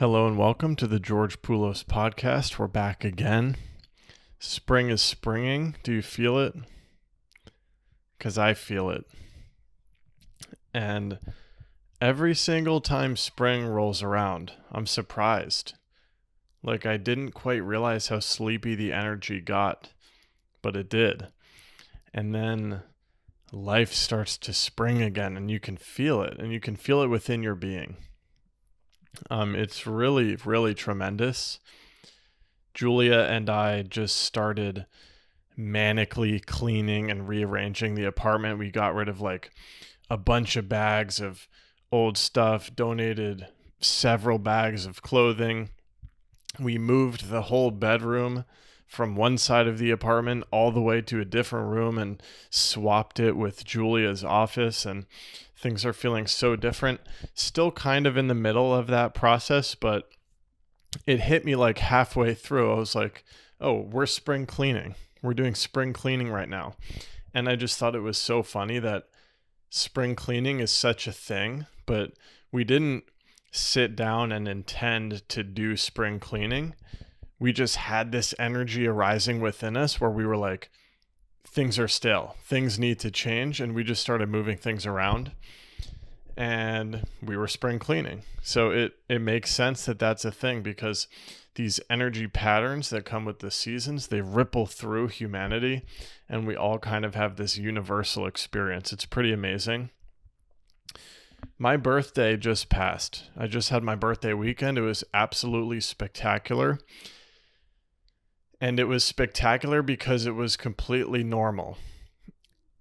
Hello and welcome to the George Poulos podcast. We're back again. Spring is springing. Do you feel it? Because I feel it. And every single time spring rolls around, I'm surprised. Like I didn't quite realize how sleepy the energy got, but it did. And then life starts to spring again and you can feel it, and you can feel it within your being. It's really, really tremendous. Julia and I just started manically cleaning and rearranging the apartment. We got rid of like a bunch of bags of old stuff, donated several bags of clothing. We moved the whole bedroom from one side of the apartment all the way to a different room and swapped it with Julia's office, and things are feeling so different. Still kind of in the middle of that process, but it hit me like halfway through. I was like, oh, we're spring cleaning. We're doing spring cleaning right now. And I just thought it was so funny that spring cleaning is such a thing, but we didn't sit down and intend to do spring cleaning. We just had this energy arising within us where we were like, things are stale, things need to change. And we just started moving things around and we were spring cleaning. So it makes sense that that's a thing, because these energy patterns that come with the seasons, they ripple through humanity, and we all kind of have this universal experience. It's pretty amazing. My birthday just passed. I just had my birthday weekend. It was absolutely spectacular. And it was spectacular because it was completely normal.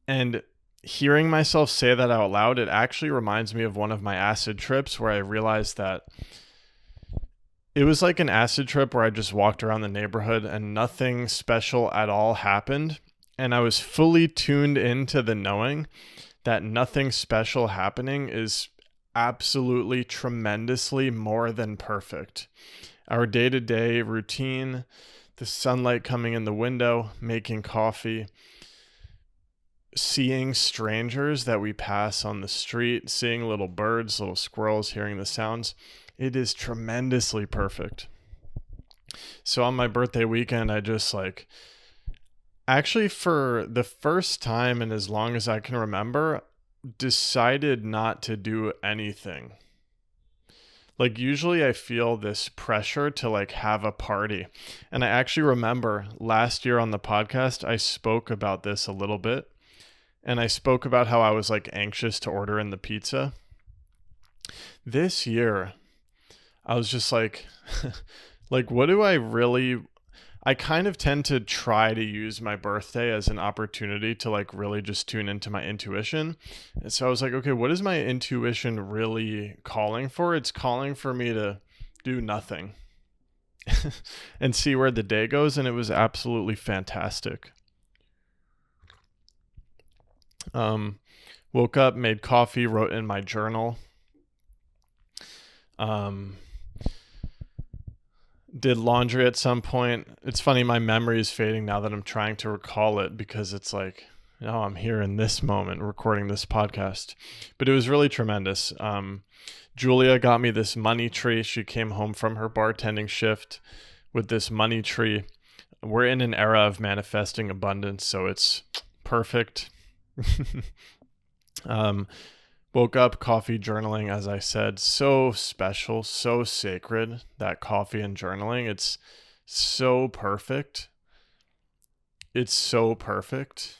And hearing myself say that out loud, it actually reminds me of one of my acid trips where I realized that it was like an acid trip where I just walked around the neighborhood and nothing special at all happened. And I was fully tuned into the knowing that nothing special happening is absolutely tremendously more than perfect. Our day-to-day routine, the sunlight coming in the window, making coffee, seeing strangers that we pass on the street, seeing little birds, little squirrels, hearing the sounds, it is tremendously perfect. So on my birthday weekend, I just actually for the first time in as long as I can remember, decided not to do anything. Like usually I feel this pressure to have a party. And I actually remember last year on the podcast, I spoke about this a little bit. And I spoke about how I was anxious to order in the pizza. This year, I was just what do I really... I kind of tend to try to use my birthday as an opportunity to really just tune into my intuition. And so I was like, okay, what is my intuition really calling for? It's calling for me to do nothing and see where the day goes. And it was absolutely fantastic. Woke up, made coffee, wrote in my journal. Did laundry at some point. It's funny, my memory is fading now that I'm trying to recall it, because it's I'm here in this moment recording this podcast. But it was really tremendous. Julia got me this money tree. She came home from her bartending shift with this money tree. We're in an era of manifesting abundance, so it's perfect. Woke up, coffee, journaling, as I said, so special, so sacred, that coffee and journaling. It's so perfect. It's so perfect.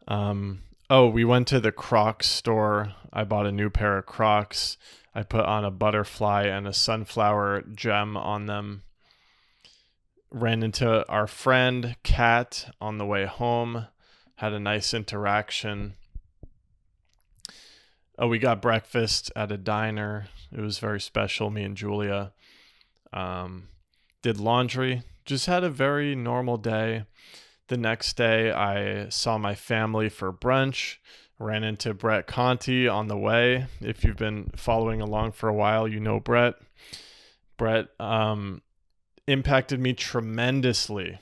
We went to the Crocs store. I bought a new pair of Crocs. I put on a butterfly and a sunflower gem on them. Ran into our friend Kat on the way home. Had a nice interaction. We got breakfast at a diner. It was very special, me and Julia. Did laundry. Just had a very normal day. The next day, I saw my family for brunch. Ran into Brett Conti on the way. If you've been following along for a while, you know Brett. Brett impacted me tremendously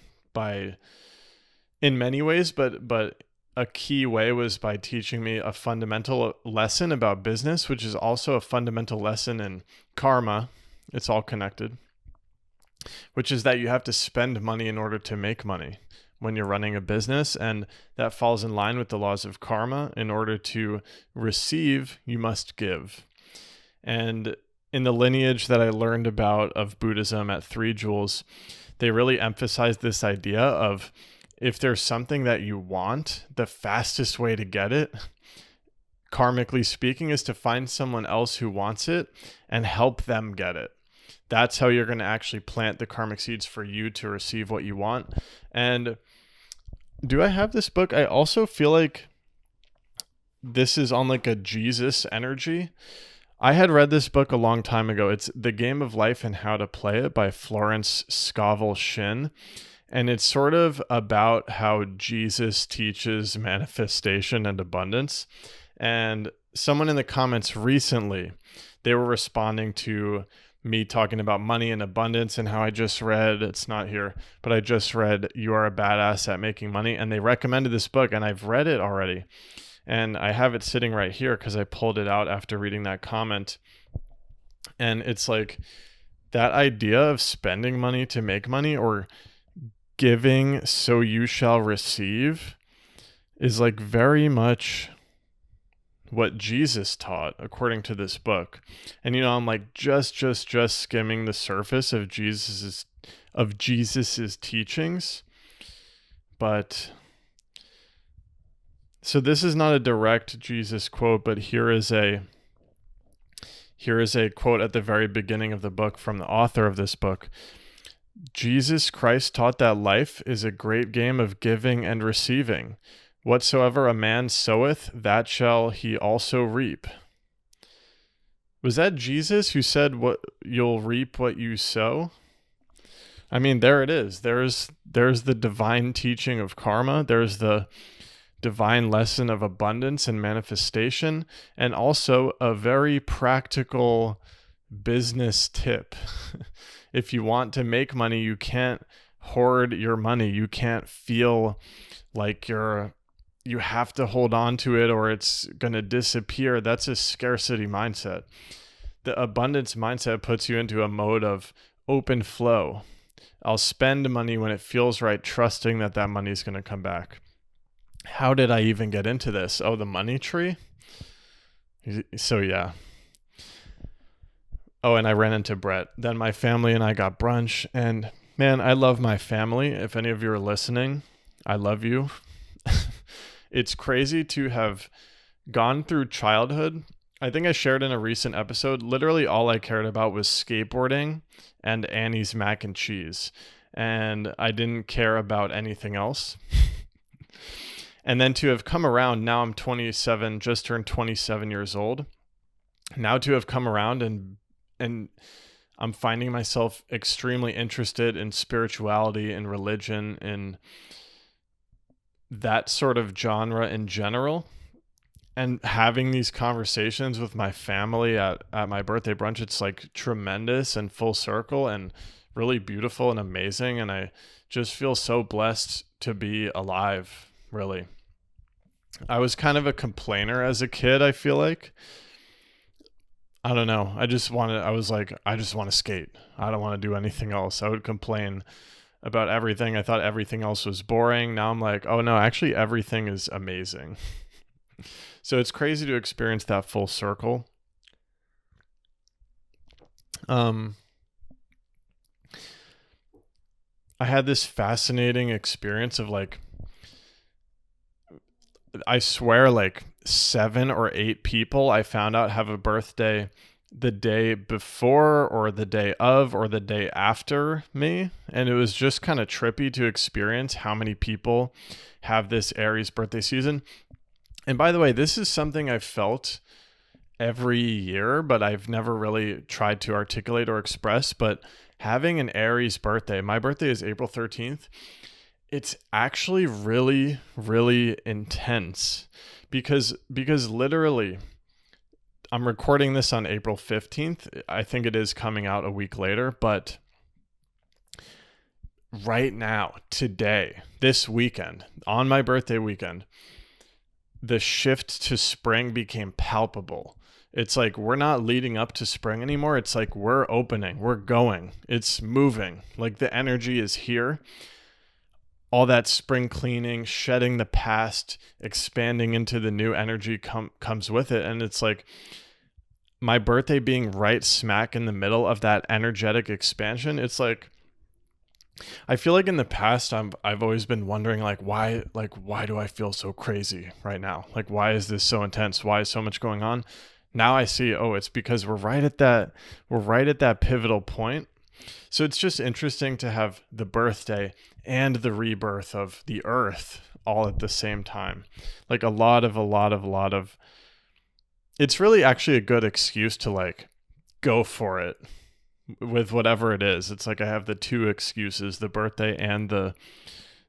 in many ways, but a key way was by teaching me a fundamental lesson about business, which is also a fundamental lesson in karma. It's all connected, which is that you have to spend money in order to make money when you're running a business. And that falls in line with the laws of karma. In order to receive, you must give. And in the lineage that I learned about of Buddhism at 3 Jewels, they really emphasize this idea of, if there's something that you want, the fastest way to get it, karmically speaking, is to find someone else who wants it and help them get it. That's how you're going to actually plant the karmic seeds for you to receive what you want. And do I have this book? I also feel like this is on like a Jesus energy. I had read this book a long time ago. It's The Game of Life and How to Play It by Florence Scovel Shinn. And it's sort of about how Jesus teaches manifestation and abundance. And someone in the comments recently, they were responding to me talking about money and abundance and how I just read, it's not here, but I just read You Are a Badass at Making Money. And they recommended this book, and I've read it already. And I have it sitting right here because I pulled it out after reading that comment. And it's like that idea of spending money to make money, or giving so you shall receive, is like very much what Jesus taught according to this book. And I'm like just skimming the surface of Jesus's teachings. But so this is not a direct Jesus quote, but here is a quote at the very beginning of the book from the author of this book. Jesus Christ taught that life is a great game of giving and receiving. Whatsoever a man soweth, that shall he also reap. Was that Jesus who said, "What you'll reap what you sow"? I mean, there it is. There's the divine teaching of karma. There's the divine lesson of abundance and manifestation, and also a very practical business tip. If you want to make money, you can't hoard your money. You can't feel like you have to hold on to it or it's going to disappear. That's a scarcity mindset. The abundance mindset puts you into a mode of open flow. I'll spend money when it feels right, trusting that money is going to come back. How did I even get into this? Oh, the money tree? So yeah. Oh, and I ran into Brett. Then my family and I got brunch. And man, I love my family. If any of you are listening, I love you. It's crazy to have gone through childhood. I think I shared in a recent episode, literally all I cared about was skateboarding and Annie's mac and cheese. And I didn't care about anything else. And then to have come around, now I'm 27, just turned 27 years old. Now to have come around and I'm finding myself extremely interested in spirituality and religion and that sort of genre in general. And having these conversations with my family at my birthday brunch, it's like tremendous and full circle and really beautiful and amazing. And I just feel so blessed to be alive, really. I was kind of a complainer as a kid, I feel like. I don't know. I just want to skate. I don't want to do anything else. I would complain about everything. I thought everything else was boring. Now I'm like, oh no, actually everything is amazing. So it's crazy to experience that full circle. I had this fascinating experience of I swear 7 or 8 people I found out have a birthday the day before or the day of or the day after me. And it was just kind of trippy to experience how many people have this Aries birthday season. And by the way, this is something I've felt every year, but I've never really tried to articulate or express. But having an Aries birthday, my birthday is April 13th. It's actually really, really intense because literally I'm recording this on April 15th. I think it is coming out a week later, but right now, today, this weekend, on my birthday weekend, the shift to spring became palpable. It's like we're not leading up to spring anymore. It's like we're opening, we're going, it's moving. Like the energy is here. All that spring cleaning, shedding the past, expanding into the new energy comes with it. And it's like my birthday being right smack in the middle of that energetic expansion. It's like, I feel like in the past I've always been wondering why do I feel so crazy right now? Like why is this so intense? Why is so much going on? Now I see, oh, it's because we're right at that pivotal point. So it's just interesting to have the birthday and the rebirth of the earth all at the same time. Like a lot of it's really actually a good excuse to like go for it with whatever it is. It's like I have the two excuses, the birthday and the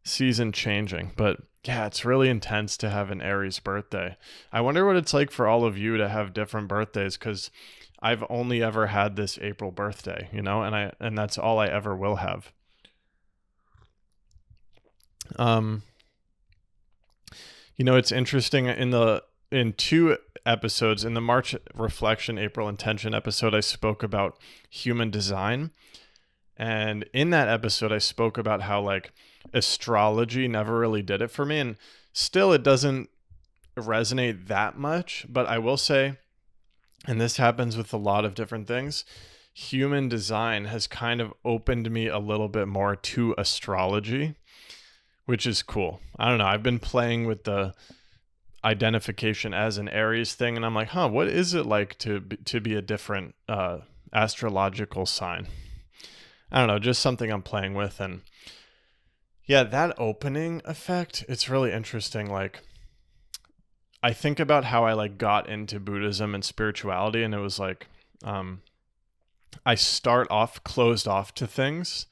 season changing. But yeah, it's really intense to have an Aries birthday. I wonder what it's like for all of you to have different birthdays, because I've only ever had this April birthday, and that's all I ever will have. It's interesting in two episodes, in the March reflection, April intention episode, I spoke about human design. And in that episode, I spoke about how like astrology never really did it for me. And still it doesn't resonate that much, but I will say, and this happens with a lot of different things, human design has kind of opened me a little bit more to astrology, which is cool. I don't know. I've been playing with the identification as an Aries thing, and I'm like, what is it like to be a different astrological sign? I don't know, just something I'm playing with. And yeah, that opening effect, it's really interesting. Like I think about how I like got into Buddhism and spirituality, and it was like I start off closed off to things,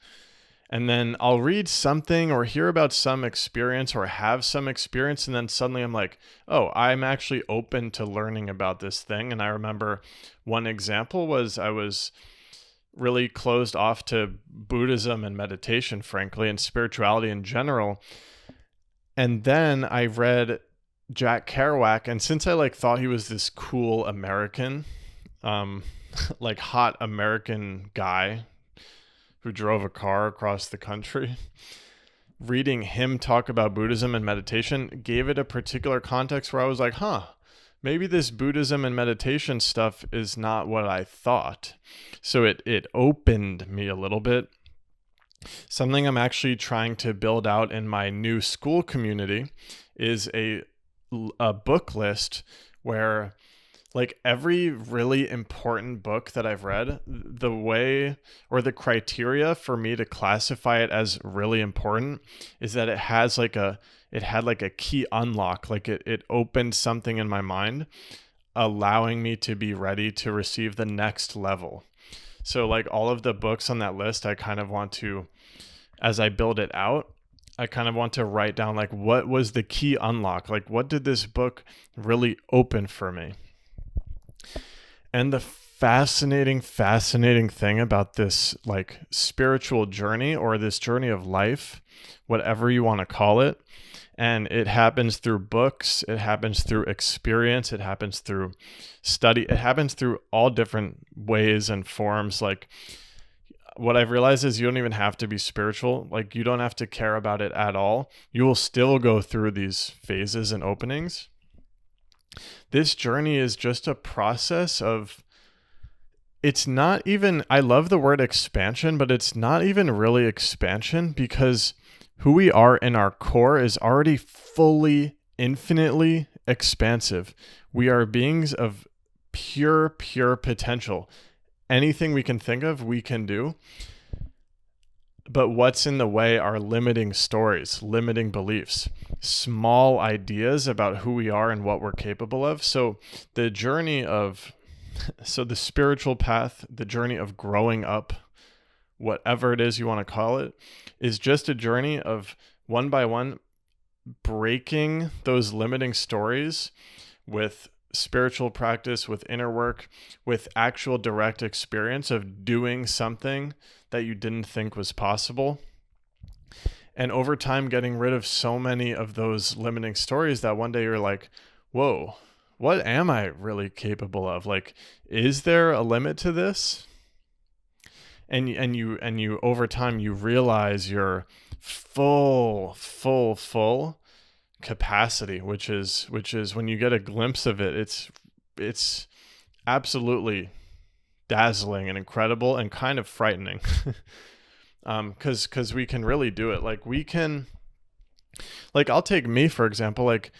and then I'll read something or hear about some experience or have some experience, and then suddenly I'm like, oh, I'm actually open to learning about this thing. And I remember one example was I was really closed off to Buddhism and meditation, frankly, and spirituality in general. And then I read Jack Kerouac, and since I like thought he was this cool American, like hot American guy who drove a car across the country, reading him talk about Buddhism and meditation gave it a particular context where I was like, maybe this Buddhism and meditation stuff is not what I thought. So it opened me a little bit. Something I'm actually trying to build out in my new school community is a book list where like every really important book that I've read, the way or the criteria for me to classify it as really important is that it had like a key unlock, like it opened something in my mind, allowing me to be ready to receive the next level. So like all of the books on that list, I kind of want to, as I build it out, I kind of want to write down like what was the key unlock, like what did this book really open for me? And the fascinating thing about this like spiritual journey or this journey of life, whatever you want to call it, and it happens through books, it happens through experience, it happens through study, it happens through all different ways and forms. Like what I've realized is you don't even have to be spiritual. Like you don't have to care about it at all. You will still go through these phases and openings. This journey is just a process of, it's not even, I love the word expansion, but it's not even really expansion, because who we are in our core is already fully, infinitely expansive. We are beings of pure potential. Anything we can think of, we can do. But what's in the way are limiting stories, limiting beliefs, small ideas about who we are and what we're capable of. So the spiritual path, the journey of growing up, whatever it is you want to call it, is just a journey of one by one breaking those limiting stories with spiritual practice, with inner work, with actual direct experience of doing something that you didn't think was possible. And over time, getting rid of so many of those limiting stories that one day you're like, whoa, what am I really capable of? Like, is there a limit to this? And you over time you realize your full capacity, which is when you get a glimpse of it, it's absolutely dazzling and incredible and kind of frightening. Because we can really do it. Like we can, like I'll take me for example. Like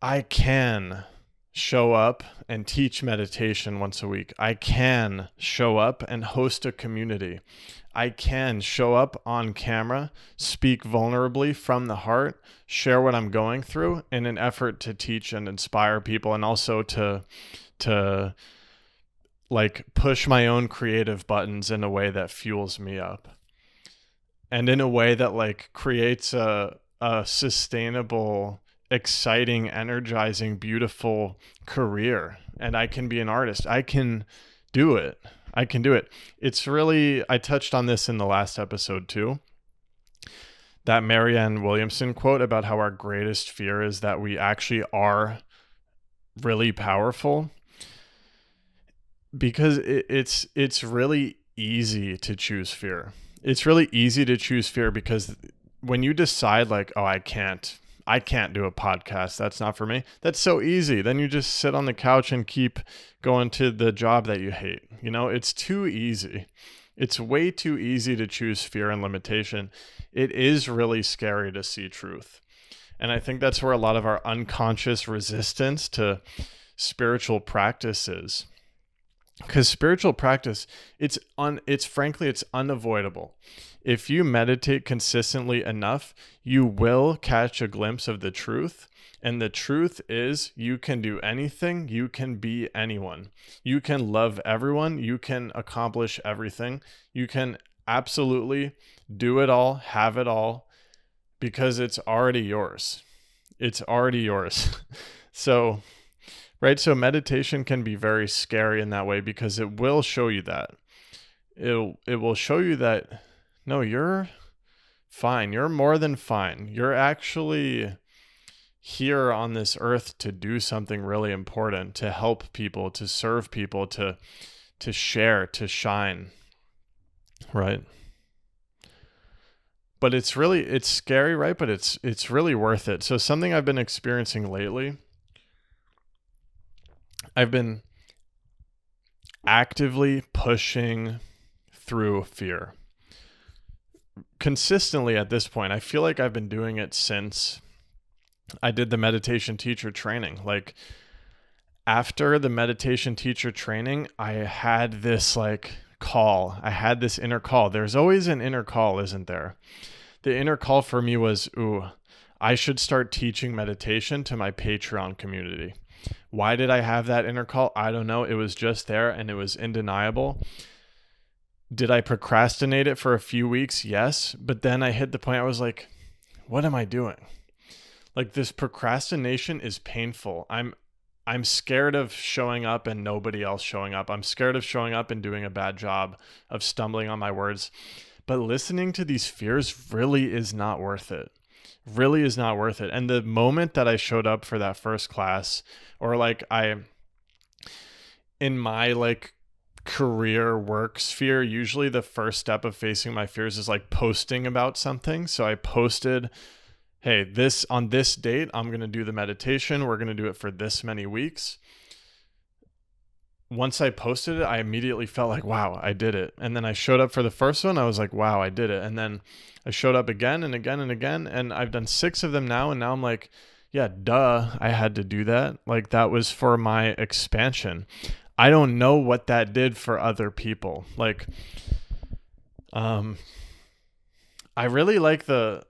I can show up and teach meditation once a week. I can show up and host a community. I can show up on camera, speak vulnerably from the heart, share what I'm going through in an effort to teach and inspire people, and also to like push my own creative buttons in a way that fuels me up. And in a way that like creates a sustainable, exciting, energizing, beautiful career. And I can be an artist. I can do it. I can do it. It's really, I touched on this in the last episode too. That Marianne Williamson quote about how our greatest fear is that we actually are really powerful. Because it's really easy to choose fear. It's really easy to choose fear because when you decide like, oh, I can't do a podcast, that's not for me. That's so easy. Then you just sit on the couch and keep going to the job that you hate. You know, it's too easy. It's way too easy to choose fear and limitation. It is really scary to see truth. And I think that's where a lot of our unconscious resistance to spiritual practice is. Because spiritual practice, it's frankly, it's unavoidable. If you meditate consistently enough, you will catch a glimpse of the truth. And the truth is you can do anything. You can be anyone. You can love everyone. You can accomplish everything. You can absolutely do it all, have it all, because it's already yours. It's already yours. So... right. So meditation can be very scary in that way because it will show you that. It will show you that, no, you're fine. You're more than fine. You're actually here on this earth to do something really important, to help people, to serve people, to share, to shine. Right. But it's scary, right? But it's really worth it. So something I've been experiencing lately, I've been actively pushing through fear. Consistently at this point, I feel like I've been doing it since I did the meditation teacher training. Like after the meditation teacher training, I had this like call. I had this inner call. There's always an inner call, isn't there? The inner call for me was, I should start teaching meditation to my Patreon community. Why did I have that inner call? I don't know. It was just there and it was undeniable. Did I procrastinate it for a few weeks? Yes. But then I hit the point I was like, what am I doing? Like this procrastination is painful. I'm scared of showing up and nobody else showing up. I'm scared of showing up and doing a bad job, of stumbling on my words. But listening to these fears really is not worth it. Really is not worth it. And the moment that I showed up for that first class, or like in my like career work sphere, usually the first step of facing my fears is like posting about something. So I posted, hey, on this date, I'm going to do the meditation. We're going to do it for this many weeks. Once I posted it, I immediately felt like, wow, I did it. And then I showed up for the first one. I was like, wow, I did it. And then I showed up again and again and again. And I've done 6 of them now. And now I'm like, yeah, duh, I had to do that. Like that was for my expansion. I don't know what that did for other people. Like, I really like the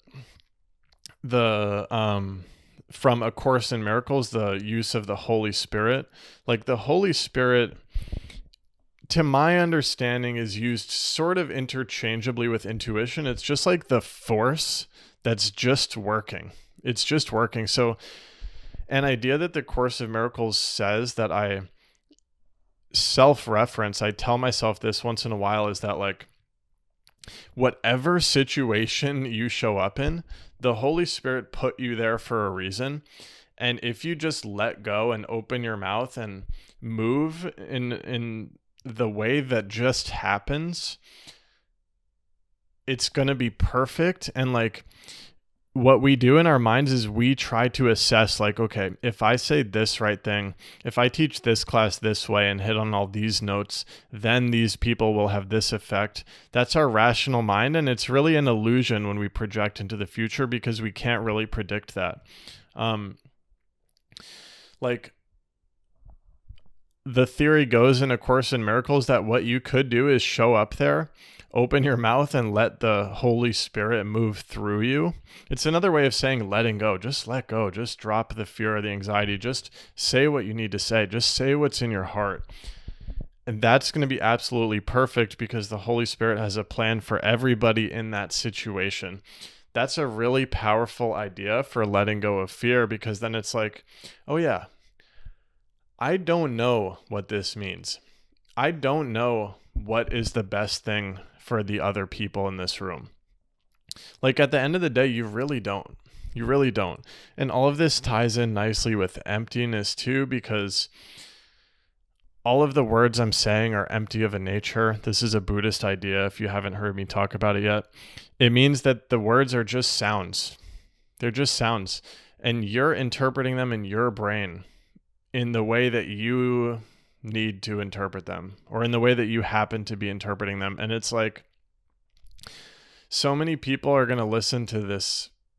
from A Course in Miracles, the use of the Holy Spirit. Like the Holy Spirit, to my understanding, is used sort of interchangeably with intuition. It's just like the force that's just working. It's just working. So an idea that the Course of Miracles says that I self-reference, I tell myself this once in a while, is that like whatever situation you show up in, the Holy Spirit put you there for a reason. And if you just let go and open your mouth and move in the way that just happens, it's going to be perfect. And like, what we do in our minds is we try to assess, like, okay, if I say this right thing, if I teach this class this way and hit on all these notes, then these people will have this effect. That's our rational mind. And it's really an illusion when we project into the future, because we can't really predict that. Like, the theory goes in A Course in Miracles that what you could do is show up there, open your mouth, and let the Holy Spirit move through you. It's another way of saying letting go. Just let go. Just drop the fear or the anxiety. Just say what you need to say. Just say what's in your heart. And that's going to be absolutely perfect, because the Holy Spirit has a plan for everybody in that situation. That's a really powerful idea for letting go of fear, because then it's like, oh yeah, I don't know what this means. I don't know what is the best thing for the other people in this room. Like, at the end of the day, you really don't. You really don't. And all of this ties in nicely with emptiness too, because all of the words I'm saying are empty of a nature. This is a Buddhist idea, if you haven't heard me talk about it yet. It means that the words are just sounds. They're just sounds. And you're interpreting them in your brain in the way that you need to interpret them, or in the way that you happen to be interpreting them. And it's like, so many people are going to listen to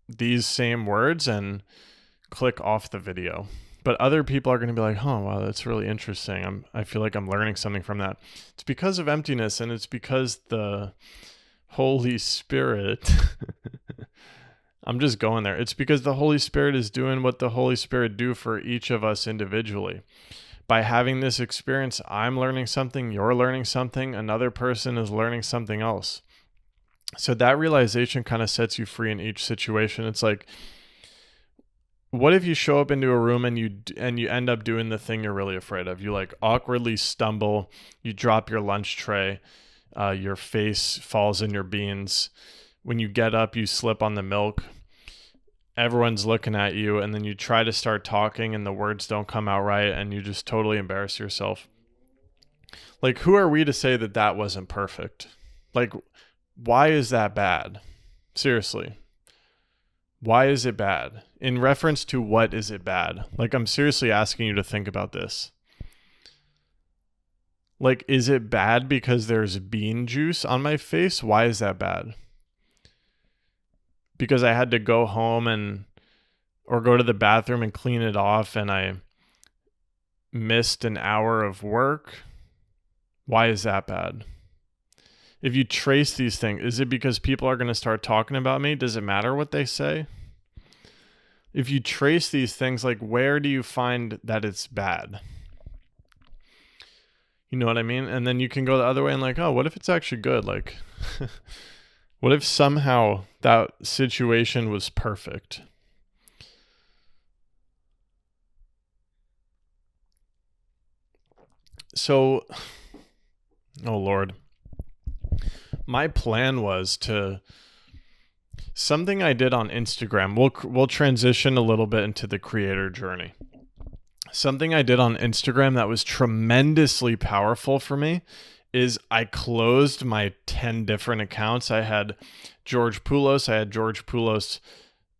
these same words and click off the video. But other people are going to be like, oh, wow, that's really interesting. I feel like I'm learning something from that. It's because of emptiness, and it's because the Holy Spirit, I'm just going there. It's because the Holy Spirit is doing what the Holy Spirit do for each of us individually. By having this experience, I'm learning something, you're learning something, another person is learning something else. So that realization kind of sets you free in each situation. It's like, what if you show up into a room and you end up doing the thing you're really afraid of? You like awkwardly stumble, you drop your lunch tray, your face falls in your beans. When you get up, you slip on the milk. Everyone's looking at you, and then you try to start talking and the words don't come out right, and you just totally embarrass yourself. Like, who are we to say that that wasn't perfect? Like, why is that bad? Seriously. Why is it bad? In reference to what is it bad? Like, I'm seriously asking you to think about this. Like, is it bad because there's bean juice on my face? Why is that bad? Because I had to go home or go to the bathroom and clean it off, and I missed an hour of work? Why is that bad? If you trace these things, is it because people are going to start talking about me? Does it matter what they say? If you trace these things, like, where do you find that it's bad? You know what I mean? And then you can go the other way and like, oh, what if it's actually good? Like, what if somehow that situation was perfect? So, oh Lord, my plan was something I did on Instagram. We'll transition a little bit into the creator journey. Something I did on Instagram that was tremendously powerful for me is I closed my 10 different accounts. I had George Poulos, I had George Poulos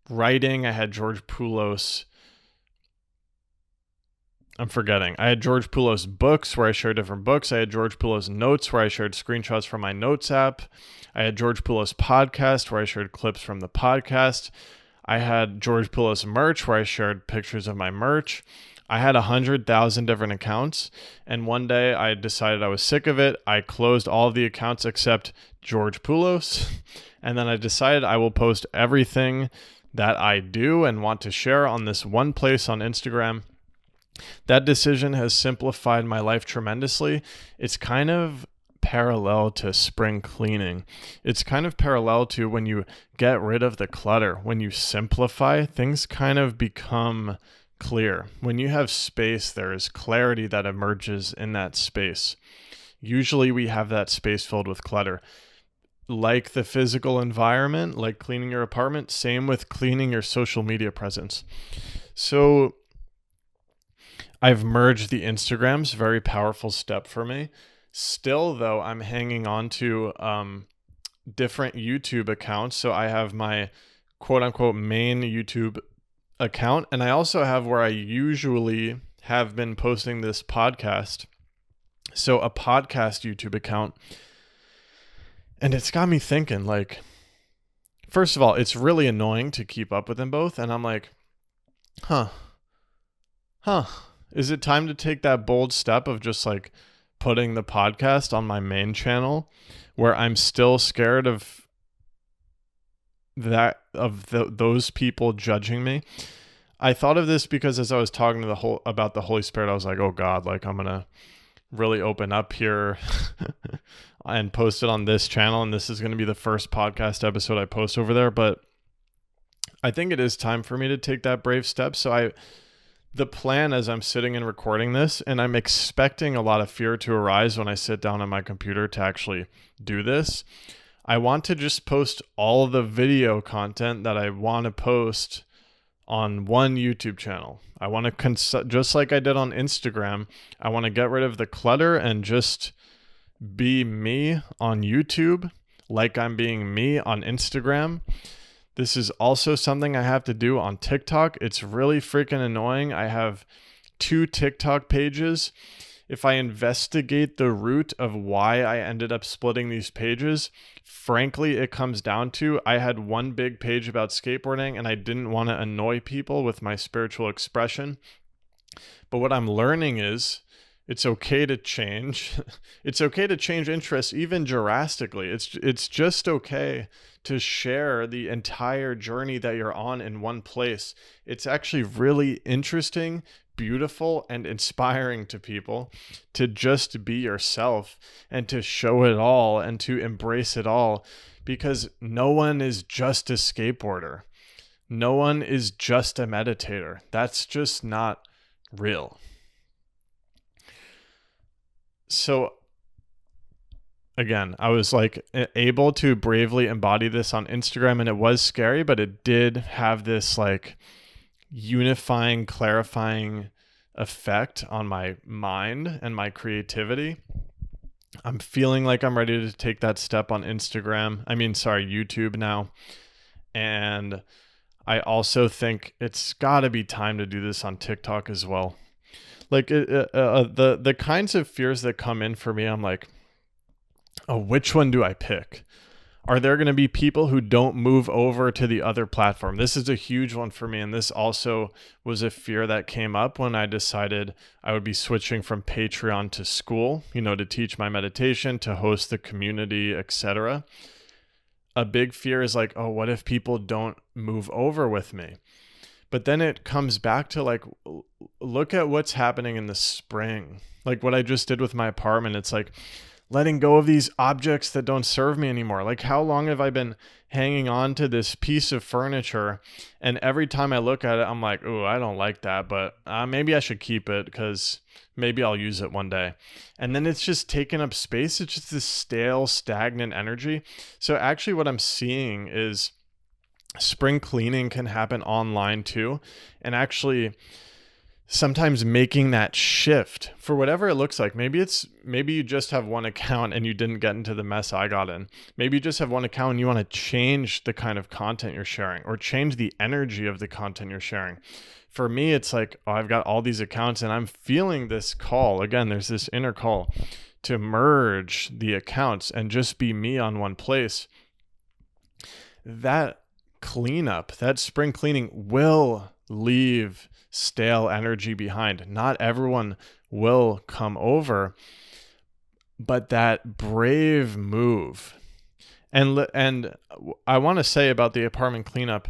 writing, I had George Poulos, I'm forgetting. I had George Poulos books where I shared different books. I had George Poulos notes where I shared screenshots from my notes app. I had George Poulos podcast where I shared clips from the podcast. I had George Poulos merch where I shared pictures of my merch. I had 100,000 different accounts, and one day I decided I was sick of it. I closed all of the accounts except George Poulos, and then I decided I will post everything that I do and want to share on this one place on Instagram. That decision has simplified my life tremendously. It's kind of parallel to spring cleaning. It's kind of parallel to when you get rid of the clutter. When you simplify, things kind of become clear. When you have space, there is clarity that emerges in that space. Usually we have that space filled with clutter. like the physical environment, like cleaning your apartment, same with cleaning your social media presence. So I've merged the Instagrams, very powerful step for me. Still, though, I'm hanging on to different YouTube accounts. So I have my quote unquote main YouTube account, and I also have where I usually have been posting this podcast. So a podcast YouTube account. And it's got me thinking, like, first of all, it's really annoying to keep up with them both. And I'm like, huh, is it time to take that bold step of just like putting the podcast on my main channel where I'm still scared of those people judging me? I thought of this because as I was talking to about the Holy Spirit, I was like, oh God, like I'm going to really open up here and post it on this channel. And this is going to be the first podcast episode I post over there. But I think it is time for me to take that brave step. So the plan as I'm sitting and recording this, and I'm expecting a lot of fear to arise when I sit down on my computer to actually do this. I want to just post all of the video content that I want to post on one YouTube channel. I want to, just like I did on Instagram, I want to get rid of the clutter and just be me on YouTube like I'm being me on Instagram. This is also something I have to do on TikTok. It's really freaking annoying. I have 2 TikTok pages. If I investigate the root of why I ended up splitting these pages, frankly, it comes down to I had one big page about skateboarding and I didn't want to annoy people with my spiritual expression. But what I'm learning is it's okay to change. It's okay to change interests even drastically. It's just okay to share the entire journey that you're on in one place. It's actually really interesting, beautiful, and inspiring to people to just be yourself and to show it all and to embrace it all, because no one is just a skateboarder. No one is just a meditator. That's just not real. So again, I was like able to bravely embody this on Instagram, and it was scary, but it did have this like unifying, clarifying effect on my mind and my creativity. I'm feeling like I'm ready to take that step on YouTube now. And I also think it's got to be time to do this on TikTok as well. Like the kinds of fears that come in for me, I'm like, oh, which one do I pick? Are there going to be people who don't move over to the other platform? This is a huge one for me. And this also was a fear that came up when I decided I would be switching from Patreon to school, to teach my meditation, to host the community, etc. A big fear is like, oh, what if people don't move over with me? But then it comes back to like, look at what's happening in the spring. Like what I just did with my apartment. It's like letting go of these objects that don't serve me anymore. Like how long have I been hanging on to this piece of furniture? And every time I look at it, I'm like, oh, I don't like that, but maybe I should keep it because maybe I'll use it one day. And then it's just taking up space. It's just this stale, stagnant energy. So actually what I'm seeing is spring cleaning can happen online too. And actually sometimes making that shift for whatever it looks like. Maybe you just have one account and you didn't get into the mess I got in. Maybe you just have one account and you want to change the kind of content you're sharing or change the energy of the content you're sharing. For me, it's like, oh, I've got all these accounts and I'm feeling this call. Again, there's this inner call to merge the accounts and just be me on one place. That cleanup, that spring cleaning will leave stale energy behind. Not everyone will come over, but that brave move. And I want to say about the apartment cleanup,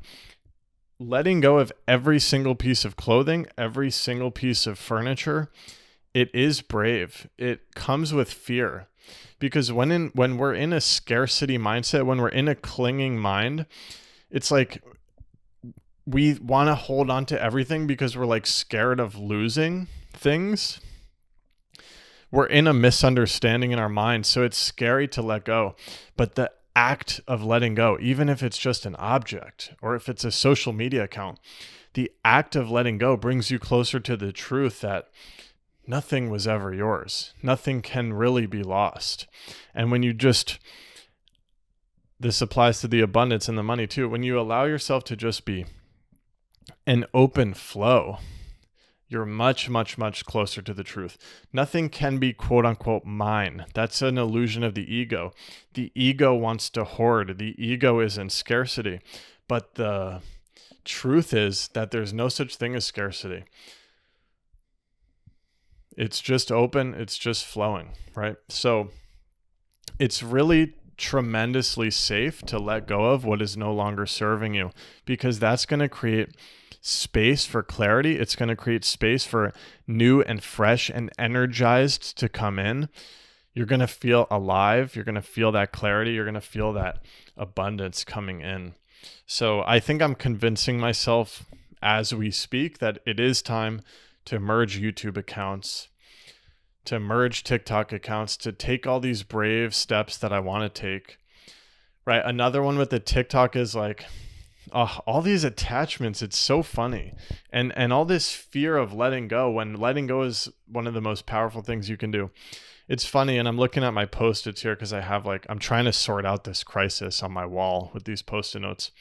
letting go of every single piece of clothing, every single piece of furniture, it is brave. It comes with fear. Because when we're in a scarcity mindset, when we're in a clinging mind, it's like we want to hold on to everything because we're like scared of losing things. We're in a misunderstanding in our mind, so it's scary to let go. But the act of letting go, even if it's just an object or if it's a social media account, the act of letting go brings you closer to the truth that nothing was ever yours. Nothing can really be lost. And when you just, this applies to the abundance and the money too, when you allow yourself to just be an open flow, you're much, much, much closer to the truth. Nothing can be quote unquote mine. That's an illusion of the ego. The ego wants to hoard. The ego is in scarcity. But the truth is that there's no such thing as scarcity. It's just open. It's just flowing, right? So it's really tremendously safe to let go of what is no longer serving you, because that's going to create space for clarity. It's going to create space for new and fresh and energized to come in. You're going to feel alive. You're going to feel that clarity. You're going to feel that abundance coming in. So I think I'm convincing myself as we speak that it is time to merge YouTube accounts, to merge TikTok accounts, to take all these brave steps that I want to take. Right. Another one with the TikTok is like, all these attachments. It's so funny. And all this fear of letting go, when letting go is one of the most powerful things you can do. It's funny. And I'm looking at my Post-its here because I have I'm trying to sort out this crisis on my wall with these Post-it notes.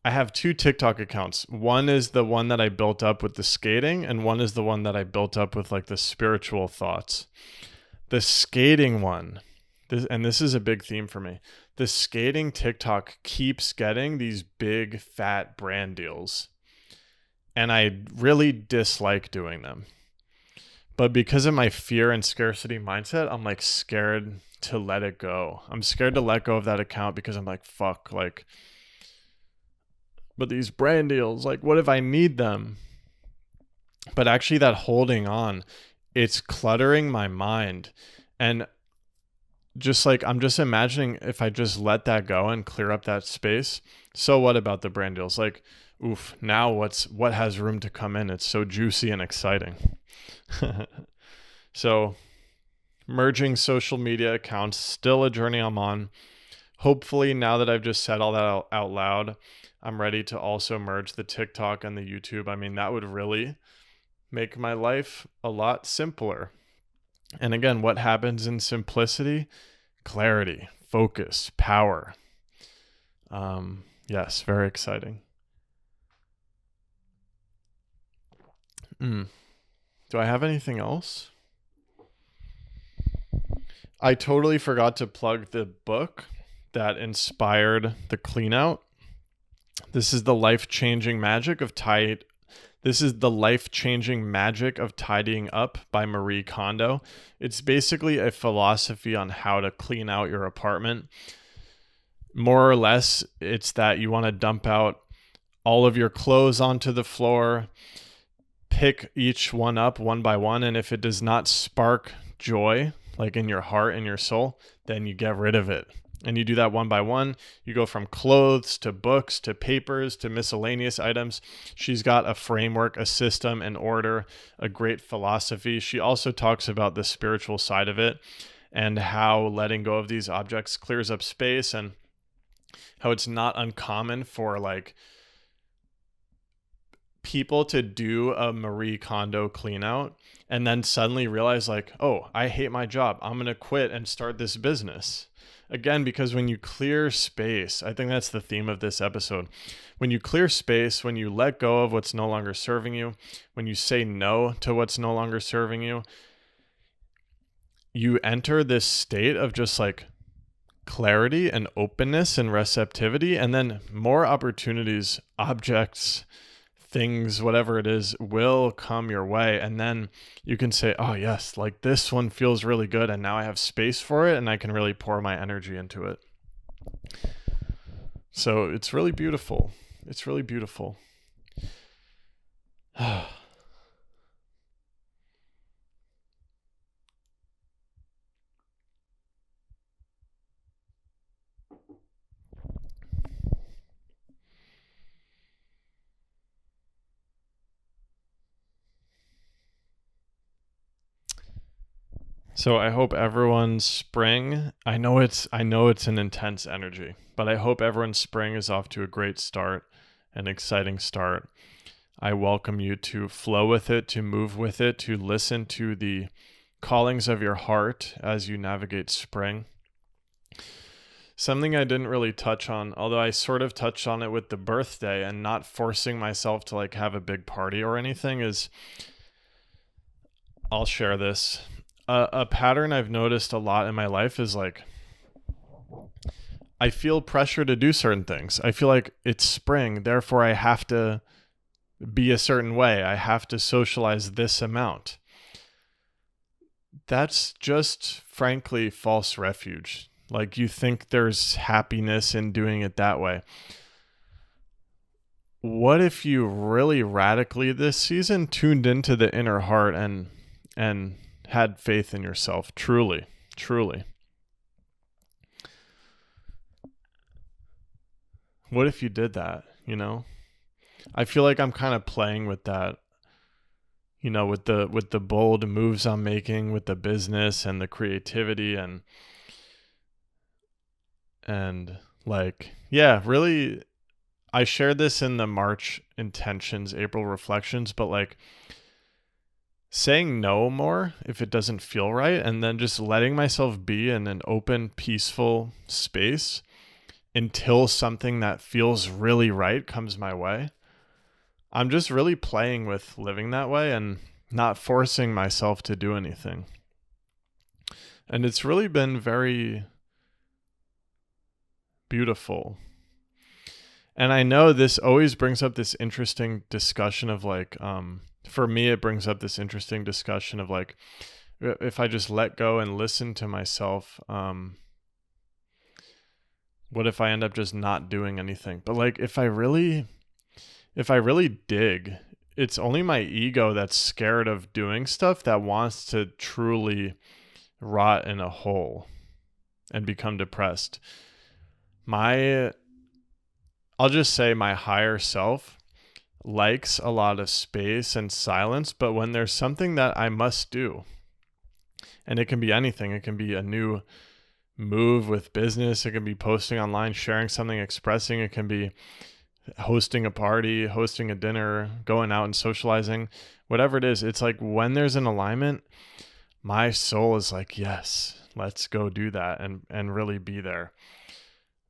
I have 2 TikTok accounts. One is the one that I built up with the skating, and one is the one that I built up with the spiritual thoughts. The skating one, this is a big theme for me. The skating TikTok keeps getting these big fat brand deals, and I really dislike doing them. But because of my fear and scarcity mindset, I'm scared to let it go. I'm scared to let go of that account because I'm fuck, but these brand deals, what if I need them? But actually that holding on, it's cluttering my mind. And just I'm just imagining if I just let that go and clear up that space. So what about the brand deals? Oof, now what has room to come in? It's so juicy and exciting. So merging social media accounts, still a journey I'm on. Hopefully now that I've just said all that out loud, I'm ready to also merge the TikTok and the YouTube. I mean, that would really make my life a lot simpler. And again, what happens in simplicity? Clarity, focus, power. Yes, very exciting. Do I have anything else? I totally forgot to plug the book that inspired the clean out. This is the life-changing magic of tidying up by Marie Kondo. It's basically a philosophy on how to clean out your apartment. More or less, it's that you want to dump out all of your clothes onto the floor, pick each one up one by one, and if it does not spark joy, in your heart and your soul, then you get rid of it. And you do that one by one. You go from clothes to books to papers to miscellaneous items. She's got a framework, a system, an order, a great philosophy. She also talks about the spiritual side of it and how letting go of these objects clears up space, and how it's not uncommon for people to do a Marie Kondo clean out and then suddenly realize oh, I hate my job. I'm going to quit and start this business. Again, because when you clear space, I think that's the theme of this episode. When you clear space, when you let go of what's no longer serving you, when you say no to what's no longer serving you, you enter this state of just clarity and openness and receptivity, and then more opportunities, objects, things, whatever it is, will come your way. And then you can say, oh yes, this one feels really good, and now I have space for it, and I can really pour my energy into it. So it's really beautiful. It's really beautiful. So I hope everyone's spring, I know it's an intense energy, but I hope everyone's spring is off to a great start, an exciting start. I welcome you to flow with it, to move with it, to listen to the callings of your heart as you navigate spring. Something I didn't really touch on, although I sort of touched on it with the birthday and not forcing myself to like have a big party or anything, is I'll share this. A pattern I've noticed a lot in my life is like I feel pressure to do certain things. I feel like it's spring, therefore I have to be a certain way. I have to socialize this amount. That's just frankly false refuge. Like you think there's happiness in doing it that way. What if you really radically this season tuned into the inner heart and had faith in yourself, truly, truly? What if you did that, you know? I feel like I'm kind of playing with that, with the bold moves I'm making with the business and the creativity and like, yeah, really I shared this in the March intentions, April reflections, but like saying no more if it doesn't feel right and then just letting myself be in an open, peaceful space until something that feels really right comes my way. I'm just really playing with living that way and not forcing myself to do anything. And it's really been very beautiful. And I know this always brings up this interesting discussion of like, for me, it brings up this interesting discussion of like, if I just let go and listen to myself, what if I end up just not doing anything? But like, if I really dig, it's only my ego that's scared of doing stuff that wants to truly rot in a hole and become depressed. I'll just say my higher self likes a lot of space and silence, but when there's something that I must do, and it can be anything, it can be a new move with business, it can be posting online, sharing something, expressing, it can be hosting a party, hosting a dinner, going out and socializing, whatever it is. It's like when there's an alignment, my soul is like, yes, let's go do that and really be there.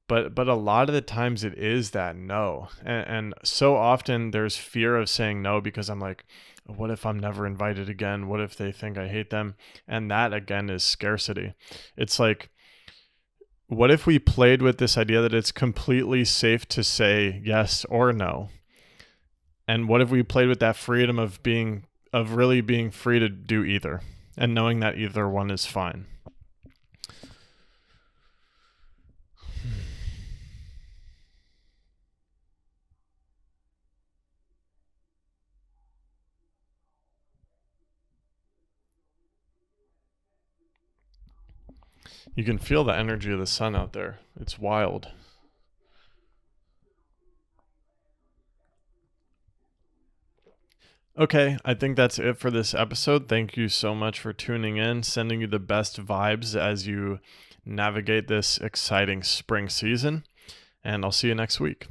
But a lot of the times it is that no. And so often there's fear of saying no because I'm like, what if I'm never invited again? What if they think I hate them? And that again is scarcity. It's like, what if we played with this idea that it's completely safe to say yes or no? And what if we played with that freedom of really being free to do either and knowing that either one is fine? You can feel the energy of the sun out there. It's wild. Okay, I think that's it for this episode. Thank you so much for tuning in, sending you the best vibes as you navigate this exciting spring season. And I'll see you next week.